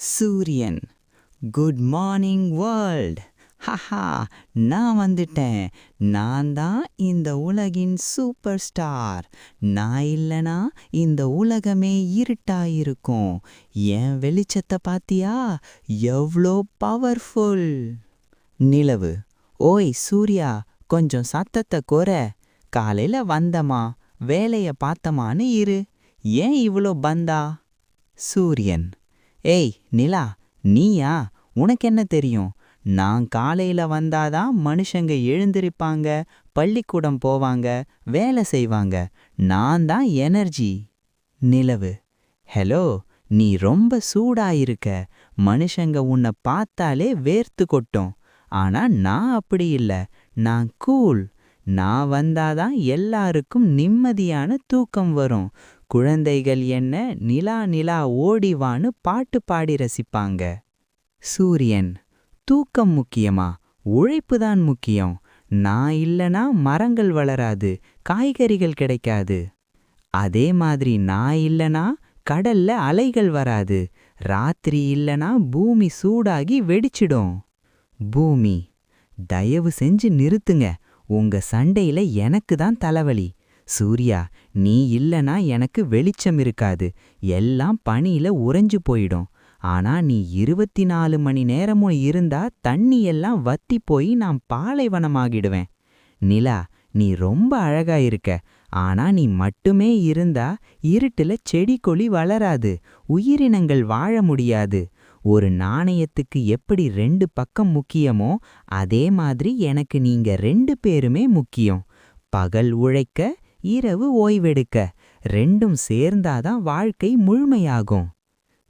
சூரியன். Good morning world. Haha, நான் வந்துட்டேன். நான் தான் இந்த உலகின் சூப்பர் ஸ்டார். நான் இல்லனா இந்த உலகமே இருட்டாயிருக்கும். என் வெளிச்சத்தை பாத்தியா? எவ்வளோ பவர்ஃபுல். நிலவு. ஓய் சூர்யா, கொஞ்சம் சத்தத்தை குறை. காலையில வந்தமா, வேலைய பார்த்தமான்னு இரு. ஏன் இவ்வளோ பந்தா? சூரியன். ஏய் நிலா, நீயா? உனக்கென்ன தெரியும்? நான் காலையில வந்தாதான் மனுஷங்க எழுந்திருப்பாங்க, பள்ளிக்கூடம் போவாங்க, வேலை செய்வாங்க. நான் தான் எனர்ஜி. நிலவு. ஹலோ, நீ ரொம்ப சூடாயிருக்க. மனுஷங்க உன்னை பார்த்தாலே வேர்த்து கொட்டும். ஆனா நான் அப்படி இல்ல. நான் கூல். நான் வந்தாதான் எல்லாருக்கும் நிம்மதியான தூக்கம் வரும். குழந்தைகள் என்ன நிலா நிலா ஓடிவான்னு பாட்டு பாடி ரசிப்பாங்க. சூரியன். தூக்கம் முக்கியமா? உழைப்புதான் முக்கியம். நான் இல்லனா மரங்கள் வளராது, காய்கறிகள் கிடைக்காது. அதே மாதிரி நான் இல்லனா கடல்ல அலைகள் வராது. ராத்திரி இல்லனா பூமி சூடாகி வெடிச்சிடும். பூமி. தயவு செஞ்சு நிறுத்துங்க. உங்க சண்டையில எனக்கு தான் தலைவலி. சூர்யா, நீ இல்லனா எனக்கு வெளிச்சம் இருக்காது. எல்லாம் பனியில உறைஞ்சு போயிடும். ஆனா நீ 24 மணி நேரமும் இருந்தா தண்ணி எல்லாம் வத்தி போய் நான் பாலைவனமாகிடுவேன். நிலா, நீ ரொம்ப அழகா இருக்க. ஆனா நீ மட்டுமே இருந்தா இருட்டுல செடி கொடி வளராது, உயிரினங்கள் வாழ முடியாது. ஒரு நாணயத்துக்கு எப்படி 2 பக்கம் முக்கியமோ அதே மாதிரி எனக்கு நீங்க 2 பேருமே முக்கியம். பகல் உழைக்க, இரவு ஓய்வெடுக்க. 2ம் சேர்ந்தாதான் வாழ்க்கை முழுமையாகும்.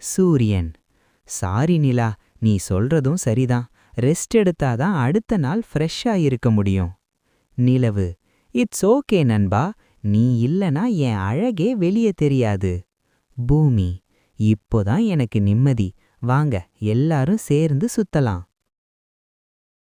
சூரியன். சாரி நிலா, நீ சொல்றதும் சரிதான். ரெஸ்ட் எடுத்தாதான் அடுத்த நாள் ஃப்ரெஷ்ஷா இருக்க முடியும். நிலவு. இட்ஸ் ஓகே நண்பா. நீ இல்லனா என் அழகே வெளியே தெரியாது. பூமி. இப்போதான் எனக்கு நிம்மதி. வாங்க எல்லாரும் சேர்ந்து சுத்தலாம்.